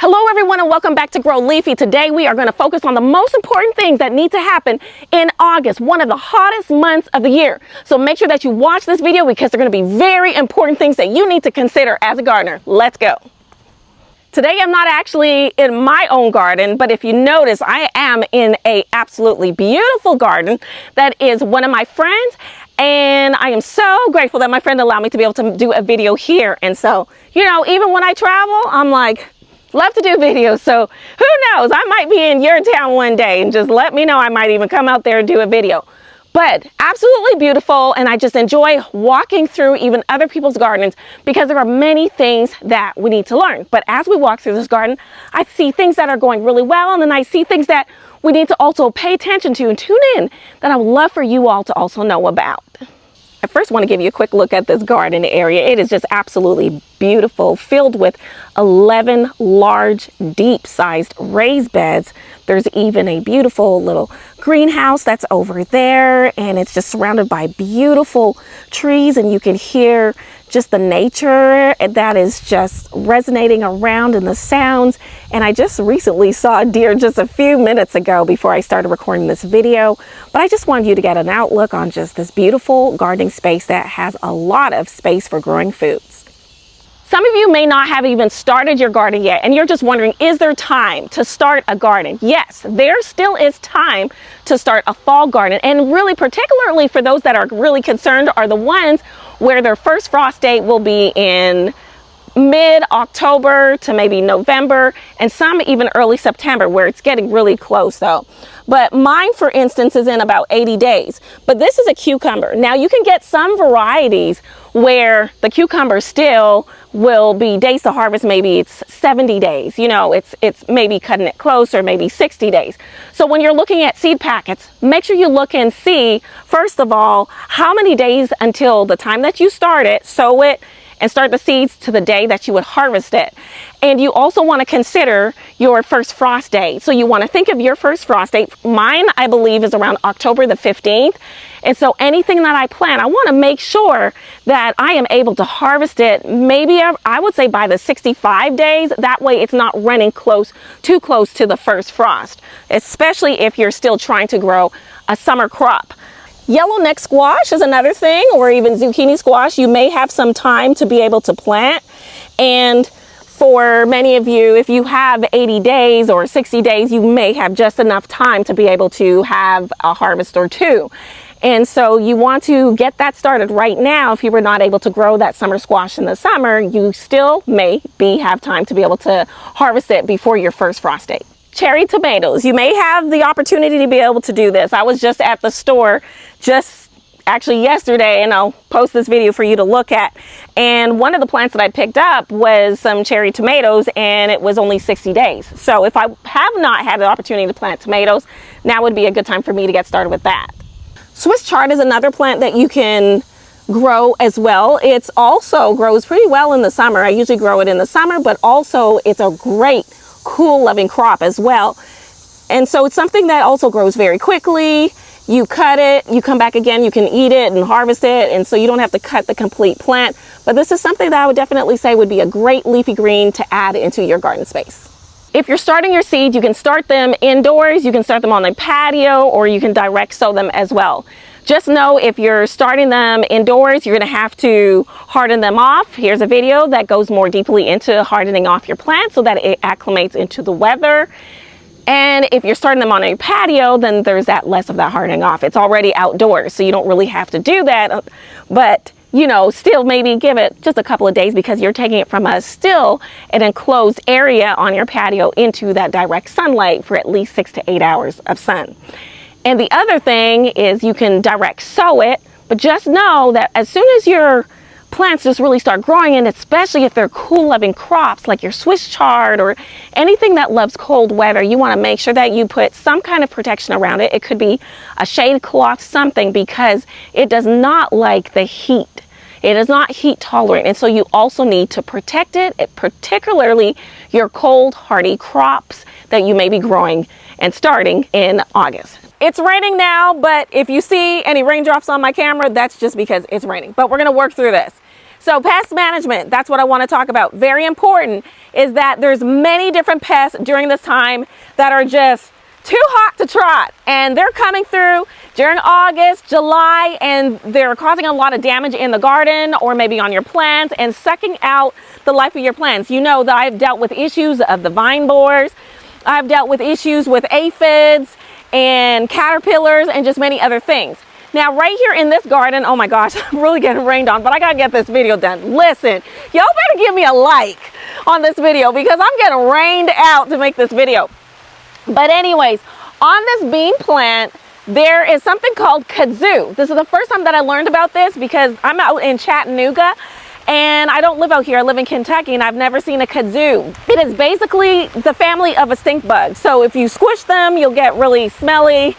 Hello everyone and welcome back to GroLeafy. Today we are going to focus on the most important things that need to happen in August, one of the hottest months of the year. So make sure that you watch this video because they're going to be very important things that you need to consider as a gardener. Let's go. Today I'm not actually in my own garden, but if you notice, I am in a absolutely beautiful garden that is one of my friends. And I am so grateful that my friend allowed me to be able to do a video here. And so, you know, even when I travel, I'm like, love to do videos. So who knows, I might be in your town one day and just let me know. I might even come out there and do a video. But absolutely beautiful, and I just enjoy walking through even other people's gardens because there are many things that we need to learn. But as we walk through this garden, I see things that are going really well, and then I see things that we need to also pay attention to and tune in that I would love for you all to also know about. I first want to give you a quick look at this garden area. It is just absolutely beautiful, filled with 11 large, deep-sized raised beds. There's even a beautiful little greenhouse that's over there, and it's just surrounded by beautiful trees, and you can hear just the nature that is just resonating around in the sounds. And I just recently saw a deer just a few minutes ago before I started recording this video, but I just wanted you to get an outlook on just this beautiful gardening space that has a lot of space for growing foods. Some of you may not have even started your garden yet, and you're just wondering, is there time to start a garden? Yes, there still is time to start a fall garden, and really particularly for those that are really concerned are the ones where their first frost date will be in mid-October to maybe November, and some even early September, where it's getting really close though. But mine, for instance, is in about 80 days. But this is a cucumber. Now you can get some varieties where the cucumber still will be days to harvest, maybe it's 70 days, you know, it's maybe cutting it close, or maybe 60 days. So when you're looking at seed packets, make sure you look and see, first of all, how many days until the time that you start it, sow it, and start the seeds to the day that you would harvest it. And you also want to consider your first frost date. So you want to think of your first frost date. Mine, I believe, is around October the 15th. And so anything that I plant, I want to make sure that I am able to harvest it, maybe I would say by the 65 days. That way it's not running too close to the first frost, especially if you're still trying to grow a summer crop. Yellow neck squash is another thing, or even zucchini squash. You may have some time to be able to plant. And for many of you, if you have 80 days or 60 days, you may have just enough time to be able to have a harvest or two. And so you want to get that started right now. If you were not able to grow that summer squash in the summer, you still maybe have time to be able to harvest it before your first frost date. Cherry tomatoes. You may have the opportunity to be able to do this. I was just at the store just actually yesterday, and I'll post this video for you to look at. And one of the plants that I picked up was some cherry tomatoes, and it was only 60 days. So if I have not had the opportunity to plant tomatoes, now would be a good time for me to get started with that. Swiss chard is another plant that you can grow as well. It also grows pretty well in the summer. I usually grow it in the summer, but also it's a great cool loving crop as well. And so it's something that also grows very quickly. You cut it, you come back again, you can eat it and harvest it, and so you don't have to cut the complete plant. But this is something that I would definitely say would be a great leafy green to add into your garden space. If you're starting your seeds, you can start them indoors, you can start them on a patio, or you can direct sow them as well. Just know if you're starting them indoors, you're going to have to harden them off. Here's a video that goes more deeply into hardening off your plant so that it acclimates into the weather. And if you're starting them on a patio, then there's that less of that hardening off. It's already outdoors, so you don't really have to do that. But, you know, still maybe give it just a couple of days because you're taking it from an enclosed area on your patio into that direct sunlight for at least 6 to 8 hours of sun. And the other thing is you can direct sow it, but just know that as soon as your plants just really start growing, and especially if they're cool loving crops like your Swiss chard or anything that loves cold weather, you want to make sure that you put some kind of protection around it. It could be a shade cloth, something, because it does not like the heat. It is not heat tolerant, and so you also need to protect it, particularly your cold hardy crops that you may be growing and starting in August. It's raining now, but if you see any raindrops on my camera, that's just because it's raining. But we're going to work through this. So pest management, that's what I want to talk about. Very important is that there's many different pests during this time that are just too hot to trot, and they're coming through during August, July, and they're causing a lot of damage in the garden or maybe on your plants and sucking out the life of your plants. You know that I've dealt with issues of the vine borers. I've dealt with issues with aphids and caterpillars and just many other things. Now right here in this garden, oh my gosh, I'm really getting rained on, but I gotta get this video done. Listen, y'all better give me a like on this video because I'm getting rained out to make this video. But anyways, on this bean plant, there is something called kudzu. This is the first time that I learned about this because I'm out in Chattanooga and I don't live out here. I live in Kentucky and I've never seen a kudzu. It is basically the family of a stink bug. So if you squish them, you'll get really smelly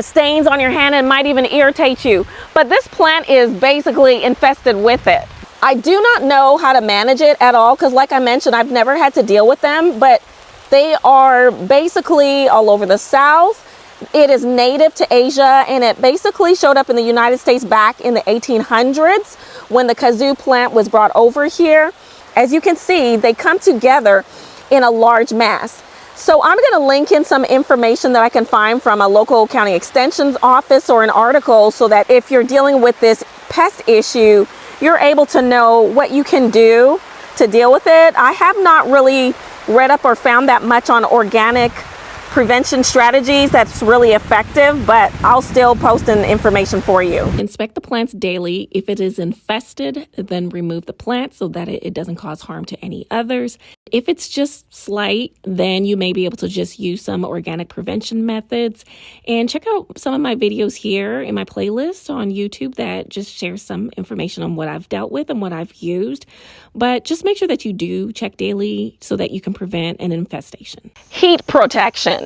stains on your hand and might even irritate you. But this plant is basically infested with it. I do not know how to manage it at all because like I mentioned, I've never had to deal with them, but they are basically all over the South. It is native to Asia and it basically showed up in the United States back in the 1800s when the kudzu plant was brought over here. As you can see, they come together in a large mass. So I'm going to link in some information that I can find from a local county extension's office or an article so that if you're dealing with this pest issue, you're able to know what you can do to deal with it. I have not really read up or found that much on organic prevention strategies that's really effective, but I'll still post an information for you. Inspect the plants daily. If it is infested, then remove the plant so that it doesn't cause harm to any others. If it's just slight, then you may be able to just use some organic prevention methods. And check out some of my videos here in my playlist on YouTube that just shares some information on what I've dealt with and what I've used. But just make sure that you do check daily so that you can prevent an infestation. Heat protection.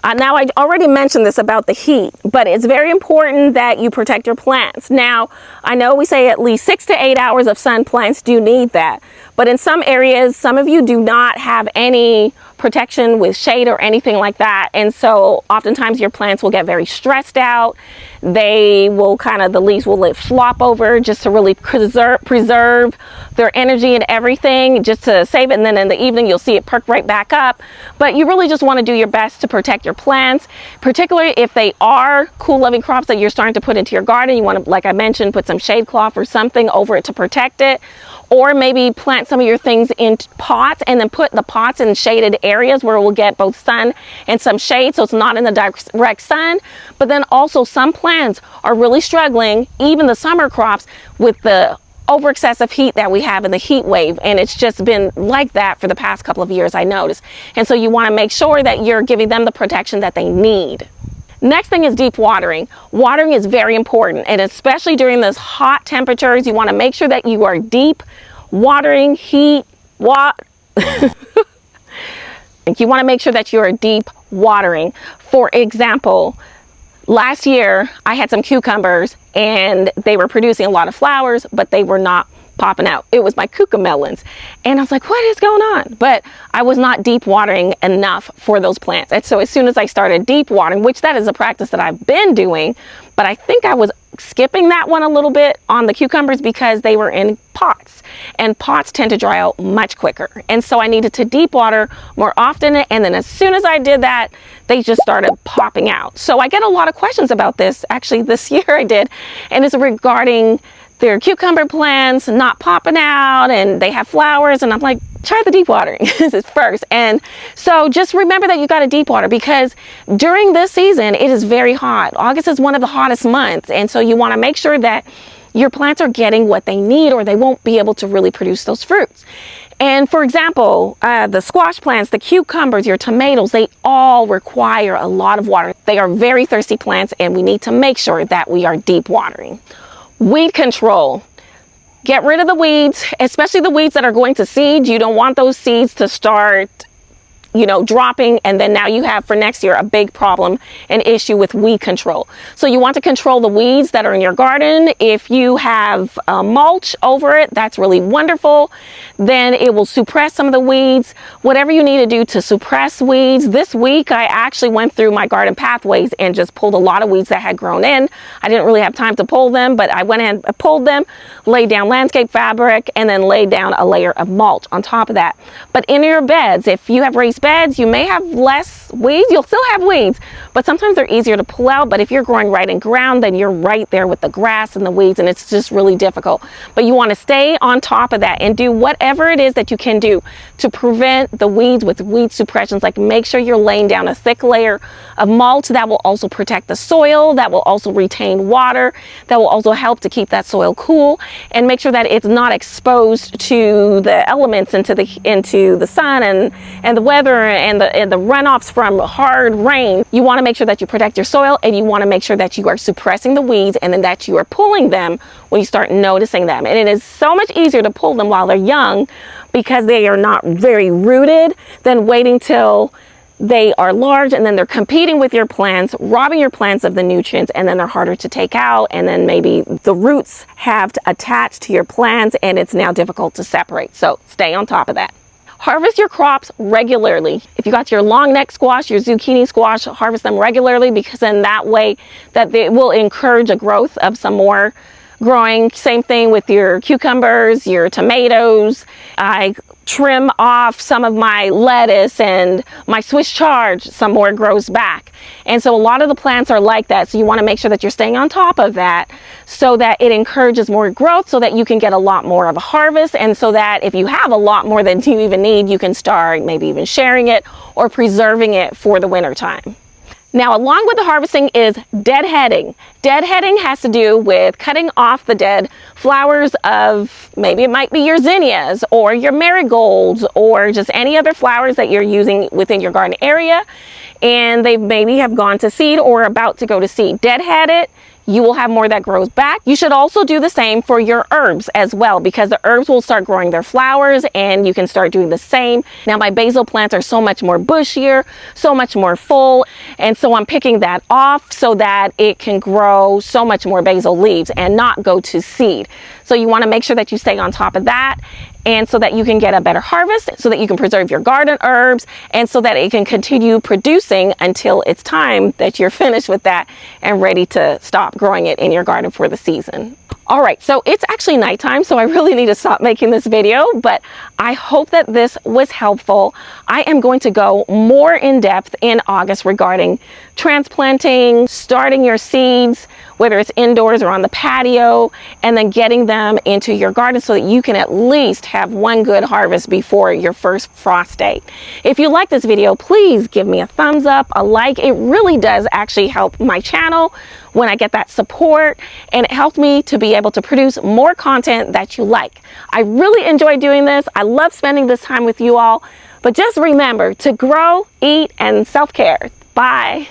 Now, I already mentioned this about the heat, but it's very important that you protect your plants. Now, I know we say at least 6 to 8 hours of sun, plants do need that. But in some areas, some of you do not have any protection with shade or anything like that. And so oftentimes your plants will get very stressed out. They will the leaves will flop over just to really preserve their energy and everything, just to save it. And then in the evening, you'll see it perk right back up. But you really just want to do your best to protect your plants, particularly if they are cool loving crops that you're starting to put into your garden. You want to, like I mentioned, put some shade cloth or something over it to protect it. Or maybe plant some of your things in pots and then put the pots in shaded areas where it will get both sun and some shade so it's not in the direct sun. But then also some plants are really struggling, even the summer crops, with the over excessive heat that we have in the heat wave. And it's just been like that for the past couple of years, I noticed. And so you want to make sure that you're giving them the protection that they need. Next thing is deep watering. Watering is very important, and especially during those hot temperatures, you want to make sure that you are deep watering, You want to make sure that you are deep watering. For example, last year I had some cucumbers and they were producing a lot of flowers, but they were not popping out. It was my cucamelons. And I was like, what is going on? But I was not deep watering enough for those plants. And so as soon as I started deep watering, which that is a practice that I've been doing, but I think I was skipping that one a little bit on the cucumbers because they were in pots, and pots tend to dry out much quicker. And so I needed to deep water more often. And then as soon as I did that, they just started popping out. So I get a lot of questions about this. Actually, this year I did, and it's regarding their cucumber plants not popping out and they have flowers, and I'm like, try the deep watering first. And so just remember that you got to deep water because during this season it is very hot. August is one of the hottest months, and so you want to make sure that your plants are getting what they need or they won't be able to really produce those fruits. And for example, the squash plants, the cucumbers, your tomatoes, they all require a lot of water. They are very thirsty plants, and we need to make sure that we are deep watering. Weed control. Get rid of the weeds, especially the weeds that are going to seed. You don't want those seeds to start you know, dropping, and then now you have for next year a big problem, an issue with weed control. So you want to control the weeds that are in your garden. If you have mulch over it, that's really wonderful. Then it will suppress some of the weeds. Whatever you need to do to suppress weeds. This week I actually went through my garden pathways and just pulled a lot of weeds that had grown in. I didn't really have time to pull them, but I went and pulled them, laid down landscape fabric, and then laid down a layer of mulch on top of that. But in your beds, if you have raised beds, you may have less weeds. You'll still have weeds, but sometimes they're easier to pull out. But if you're growing right in ground, then you're right there with the grass and the weeds, and it's just really difficult. But you want to stay on top of that and do whatever it is that you can do to prevent the weeds with weed suppressions. Like, make sure you're laying down a thick layer of mulch that will also protect the soil, that will also retain water, that will also help to keep that soil cool, and make sure that it's not exposed to the elements, into the sun and the weather and the runoffs from hard rain. You want to make sure that you protect your soil, and you want to make sure that you are suppressing the weeds, and then that you are pulling them when you start noticing them. And it is so much easier to pull them while they're young, because they are not very rooted, than waiting till they are large and then they're competing with your plants, robbing your plants of the nutrients, and then they're harder to take out, and then maybe the roots have to attach to your plants and it's now difficult to separate. So stay on top of that. Harvest your crops regularly. If you got your long neck squash, your zucchini squash, harvest them regularly, because in that way that they will encourage a growth of some more growing. Same thing with your cucumbers, your tomatoes. I trim off some of my lettuce and my Swiss chard, some more grows back. And so a lot of the plants are like that. So you want to make sure that you're staying on top of that, so that it encourages more growth, so that you can get a lot more of a harvest, and so that if you have a lot more than you even need, you can start maybe even sharing it or preserving it for the winter time. Now, along with the harvesting is deadheading. Deadheading has to do with cutting off the dead flowers of, maybe it might be your zinnias or your marigolds or just any other flowers that you're using within your garden area, and they maybe have gone to seed or about to go to seed. Deadhead it. You will have more that grows back. You should also do the same for your herbs as well, because the herbs will start growing their flowers and you can start doing the same. Now, my basil plants are so much more bushier, so much more full, and so I'm picking that off so that it can grow so much more basil leaves and not go to seed. So you want to make sure that you stay on top of that, and so that you can get a better harvest, so that you can preserve your garden herbs, and so that it can continue producing until it's time that you're finished with that and ready to stop growing it in your garden for the season. All right, so it's actually nighttime, so I really need to stop making this video, but I hope that this was helpful. I am going to go more in depth in August regarding transplanting, starting your seeds, whether it's indoors or on the patio, and then getting them into your garden so that you can at least have one good harvest before your first frost date. If you like this video, please give me a thumbs up, a like. It really does actually help my channel when I get that support, and it helps me to be able to produce more content that you like. I really enjoy doing this. I love spending this time with you all, but just remember to grow, eat, and self-care. Bye.